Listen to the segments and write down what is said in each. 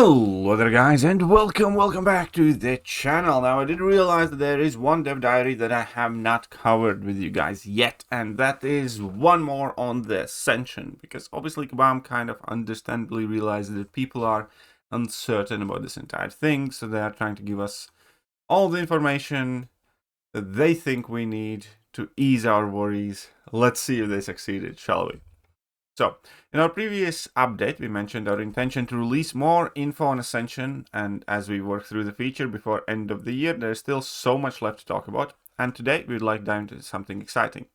Hello there guys, and welcome back to the channel. Now I did realize that there is one dev diary that I have not covered with you guys yet, and that is one more on the Ascension, because obviously Kabam kind of understandably realized that people are uncertain about this entire thing, so they are trying to give us all the information that they think we need to ease our worries. Let's see if they succeeded, shall we? So, in our previous update, we mentioned our intention to release more info on Ascension, and as we work through the feature before end of the year, there's still so much left to talk about, and today we'd like to dive into something exciting.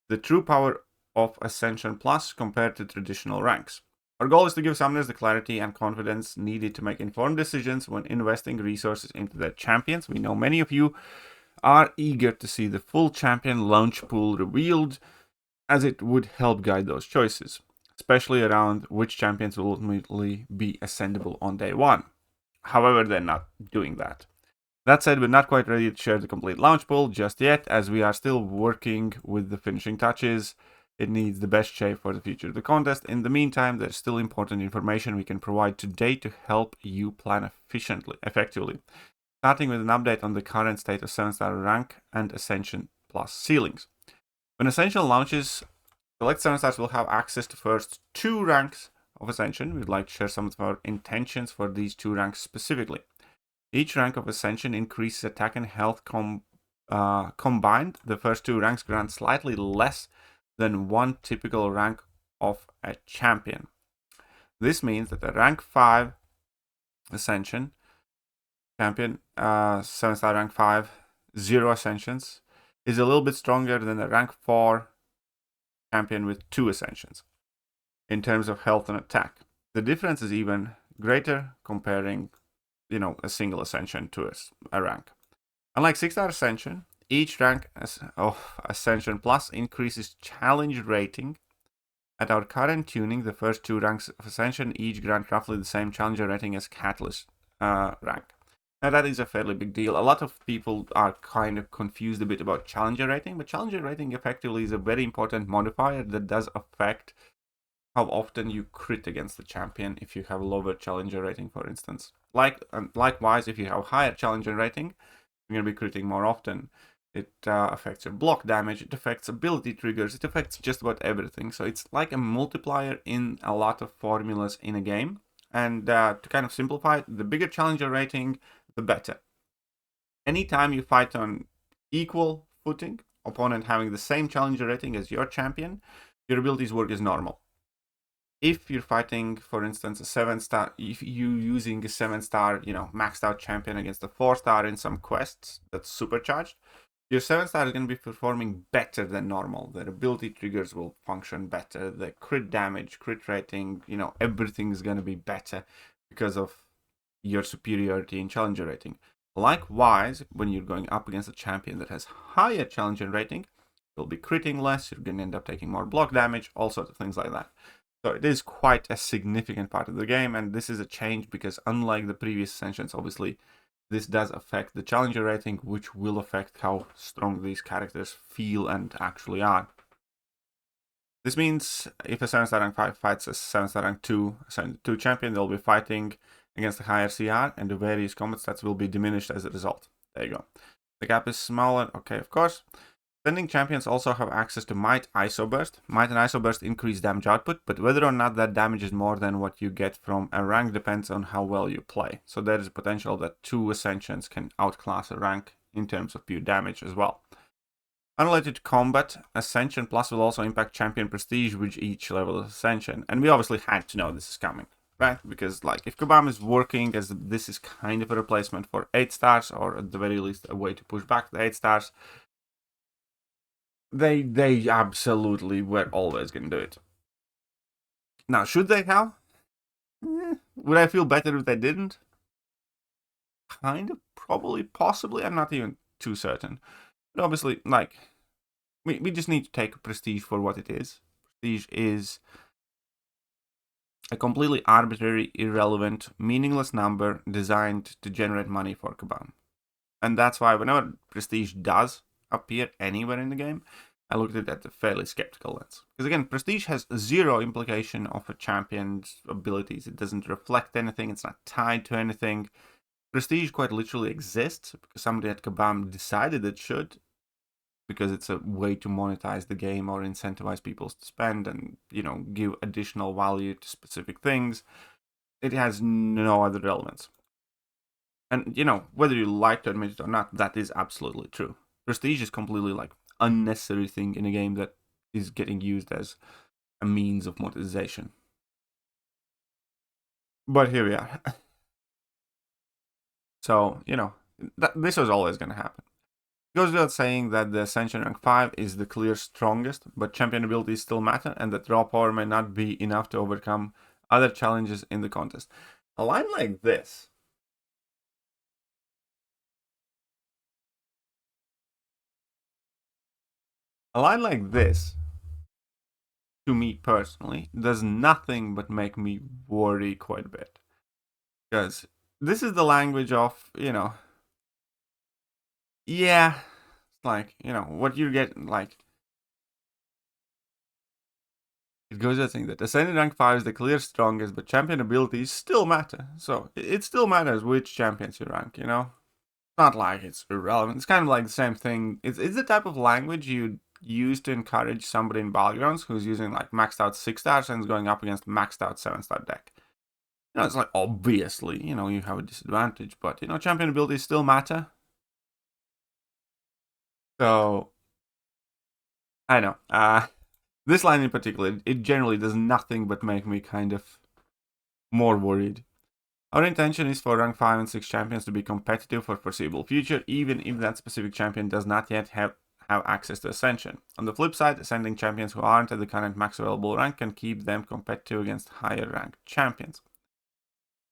The true power of Ascension Plus compared to traditional ranks. Our goal is to give summoners the clarity and confidence needed to make informed decisions when investing resources into their champions. We know many of you are eager to see the full champion launch pool revealed, as it would help guide those choices, especially around which champions will ultimately be ascendable on day one. However, they're not doing that. That said, we're not quite ready to share the complete launch pool just yet, as we are still working with the finishing touches. It needs the best shape for the future of the contest. In the meantime, there's still important information we can provide today to help you plan effectively. Starting with an update on the current state of 7-star rank and Ascension Plus ceilings. When Ascension launches, select 7-stars will have access to first 2 ranks of Ascension. We'd like to share some of our intentions for these 2 ranks specifically. Each rank of Ascension increases attack and health combined. The first 2 ranks grant slightly less than one typical rank of a champion. This means that a rank 5 Ascension champion, 7-star rank 5, 0 Ascensions, is a little bit stronger than a rank 4 champion with 2 Ascensions in terms of health and attack. The difference is even greater comparing, a single Ascension to a rank. Unlike 6-star Ascension, each rank of Ascension Plus increases challenge rating. At our current tuning, the first 2 ranks of Ascension each grant roughly the same challenger rating as Catalyst rank. Now that is a fairly big deal. A lot of people are kind of confused a bit about challenger rating, but challenger rating effectively is a very important modifier that does affect how often you crit against the champion if you have lower challenger rating, for instance. Likewise, if you have higher challenger rating, you're going to be critting more often. It affects your block damage, it affects ability triggers, it affects just about everything. So it's like a multiplier in a lot of formulas in a game. And to kind of simplify it, the bigger challenger rating, the better. Anytime you fight on equal footing, opponent having the same challenger rating as your champion, your abilities work as normal. If you're fighting, for instance, a 7-star, if you're using a 7-star, maxed out champion against a 4-star in some quests that's supercharged, your 7-star is going to be performing better than normal. Their ability triggers will function better. The crit damage, crit rating, everything is going to be better because of your superiority in challenger rating. Likewise, when you're going up against a champion that has higher challenger rating, you'll be critting less, you're going to end up taking more block damage, all sorts of things like that. So it is quite a significant part of the game, and this is a change because unlike the previous Ascensions, obviously, this does affect the challenger rating, which will affect how strong these characters feel and actually are. This means if a 7-star rank 5 fights a 7-star rank 2 champion, they'll be fighting against a higher CR, and the various combat stats will be diminished as a result. There you go. The gap is smaller, okay, of course. Ascending champions also have access to Might ISO Burst. Might and ISO Burst increase damage output, but whether or not that damage is more than what you get from a rank depends on how well you play. So there is potential that 2 Ascensions can outclass a rank in terms of pure damage as well. Unrelated to combat, Ascension Plus will also impact champion prestige with each level of Ascension, and we obviously had to know this is coming. Right? Because if Kabam is working as this is kind of a replacement for 8-stars, or at the very least a way to push back the 8-stars, they absolutely were always going to do it. Now, should they have? Would I feel better if they didn't? Kind of, probably, possibly. I'm not even too certain. But obviously, we just need to take prestige for what it is. Prestige is a completely arbitrary, irrelevant, meaningless number designed to generate money for Kabam. And that's why whenever prestige does appear anywhere in the game, I looked at it a fairly skeptical lens. Because again, prestige has zero implication of a champion's abilities. It doesn't reflect anything, it's not tied to anything. Prestige quite literally exists because somebody at Kabam decided it should, because it's a way to monetize the game or incentivize people to spend and, give additional value to specific things. It has no other relevance. And, whether you like to admit it or not, that is absolutely true. Prestige is completely like unnecessary thing in a game that is getting used as a means of monetization. But here we are. So, this was always going to happen. It goes without saying that the Ascension rank 5 is the clear strongest, but champion abilities still matter, and that raw power may not be enough to overcome other challenges in the contest. A line like this to me personally, does nothing but make me worry quite a bit. Because this is the language of, yeah, like, what you get, like, it goes without saying that Ascended rank 5 is the clear strongest, but champion abilities still matter. So it still matters which champions you rank, It's not like it's irrelevant. It's kind of like the same thing. It's the type of language you use to encourage somebody in Battlegrounds who's using like maxed out 6 stars and is going up against maxed out 7-star deck. It's like, obviously, you have a disadvantage, but, champion abilities still matter. So, I know. This line in particular, it generally does nothing but make me kind of more worried. Our intention is for rank 5 and 6 champions to be competitive for foreseeable future, even if that specific champion does not yet have access to Ascension. On the flip side, ascending champions who aren't at the current max available rank can keep them competitive against higher ranked champions.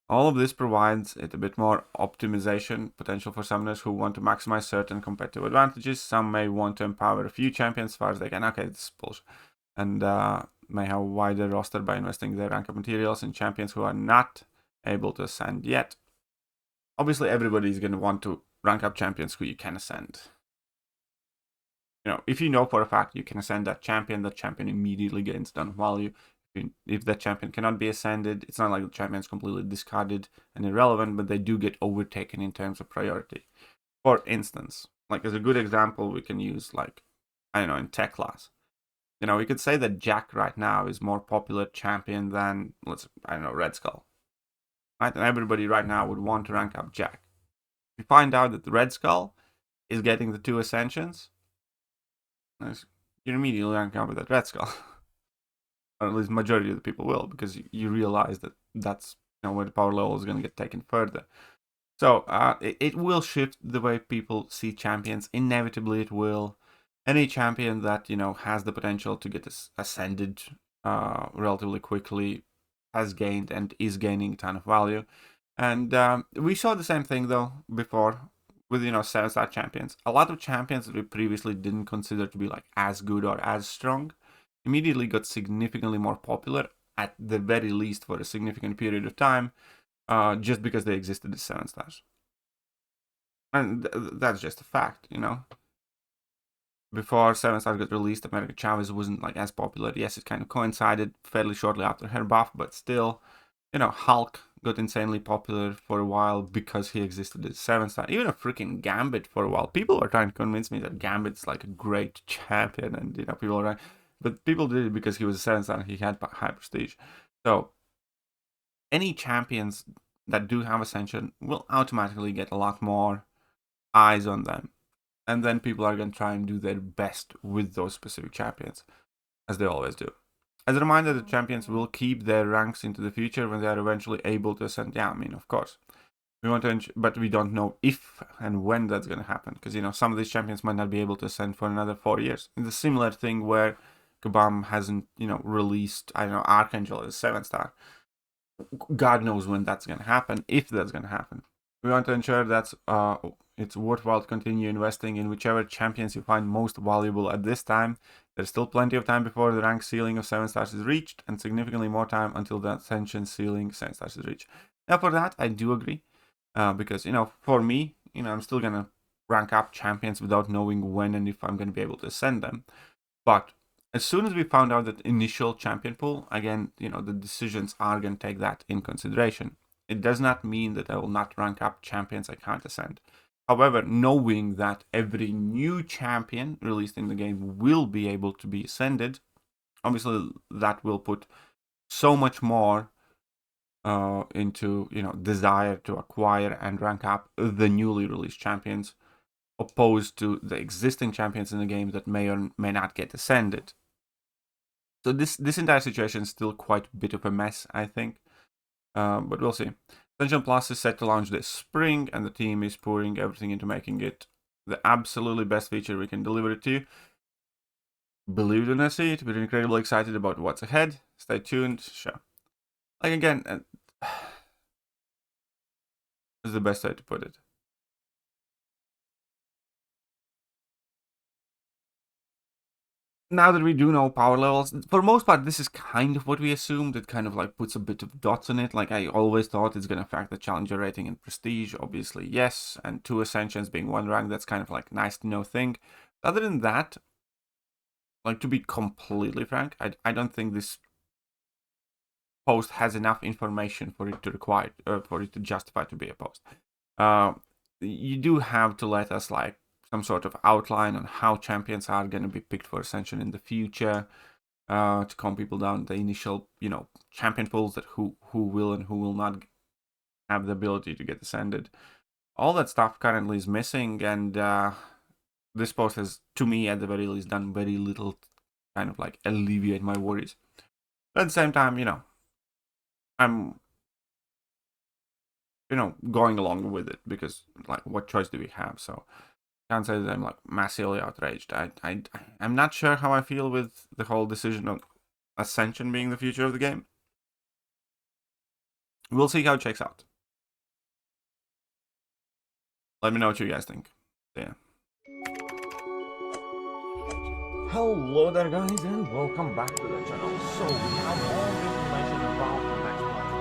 All of this provides it a bit more optimization potential for summoners who want to maximize certain competitive advantages. Some may want to empower a few champions as far as they can. Okay, this is bullshit. And may have a wider roster by investing their rank up materials in champions who are not able to ascend yet. Obviously, everybody is going to want to rank up champions who you can ascend. If you know for a fact you can ascend that champion immediately gains down value. If that champion cannot be ascended, it's not like the champion is completely discarded and irrelevant, but they do get overtaken in terms of priority. For instance, like as a good example, we can use like, I don't know, in tech class. We could say that Jack right now is more popular champion than, Red Skull. Right? And everybody right now would want to rank up Jack. If you find out that the Red Skull is getting the 2 Ascensions, you immediately rank up with that Red Skull. Or at least majority of the people will, because you realize that that's where the power level is going to get taken further. So it will shift the way people see champions. Inevitably, it will. Any champion that has the potential to get ascended relatively quickly has gained and is gaining a ton of value. And we saw the same thing though before with 7-star champions. A lot of champions that we previously didn't consider to be like as good or as strong immediately got significantly more popular, at the very least for a significant period of time, just because they existed as 7 stars. And that's just a fact, Before 7 stars got released, America Chavez wasn't like as popular. Yes, it kind of coincided fairly shortly after her buff, but still, Hulk got insanely popular for a while because he existed as 7 star. Even a freaking Gambit for a while. People were trying to convince me that Gambit's like a great champion, and people are like, but people did it because he was a 7 star and he had high prestige. So any champions that do have Ascension will automatically get a lot more eyes on them. And then people are going to try and do their best with those specific champions, as they always do. As a reminder, the champions will keep their ranks into the future when they are eventually able to ascend. Yeah, of course. We want to, but we don't know if and when that's going to happen. Because, some of these champions might not be able to ascend for another 4 years. It's a similar thing where Kabam hasn't, released, Archangel as 7 star. God knows when that's going to happen, if that's going to happen. We want to ensure that it's worthwhile to continue investing in whichever champions you find most valuable at this time. There's still plenty of time before the rank ceiling of 7 stars is reached, and significantly more time until the Ascension ceiling 7 stars is reached. Now for that, I do agree, because, for me, I'm still going to rank up champions without knowing when and if I'm going to be able to ascend them. But as soon as we found out that initial champion pool, again, you know, the decisions are going to take that in consideration. It does not mean that I will not rank up champions I can't ascend. However, knowing that every new champion released in the game will be able to be ascended, obviously that will put so much more into, you know, desire to acquire and rank up the newly released champions, opposed to the existing champions in the game that may or may not get ascended. So this entire situation is still quite a bit of a mess, I think. But we'll see. Ascension Plus is set to launch this spring, and the team is pouring everything into making it the absolutely best feature we can deliver it to you. Believe it or not, see it. We're incredibly excited about what's ahead. Stay tuned. Sure. Like, again, is the best way to put it. Now that we do know power levels, for the most part, this is kind of what we assumed. It kind of like puts a bit of dots on it. Like, I always thought it's going to affect the challenger rating and prestige. Obviously, yes. And 2 ascensions being 1 rank, that's kind of like nice to know thing. Other than that, like, to be completely frank, I don't think this post has enough information for it to require, for it to justify to be a post. You do have to let us, like, some sort of outline on how champions are going to be picked for Ascension in the future, to calm people down, the initial, you know, champion pools, that who will and who will not have the ability to get ascended. All that stuff currently is missing, and this post has, to me at the very least, done very little to kind of like alleviate my worries. But at the same time, you know, I'm, you know, going along with it, because, like, what choice do we have? So can't say that I'm like massively outraged. I'm not sure how I feel with the whole decision of Ascension being the future of the game. We'll see how it shakes out. Let me know what you guys think. Yeah. Hello there, guys, and welcome back to the channel. So we have all the information about the next patch.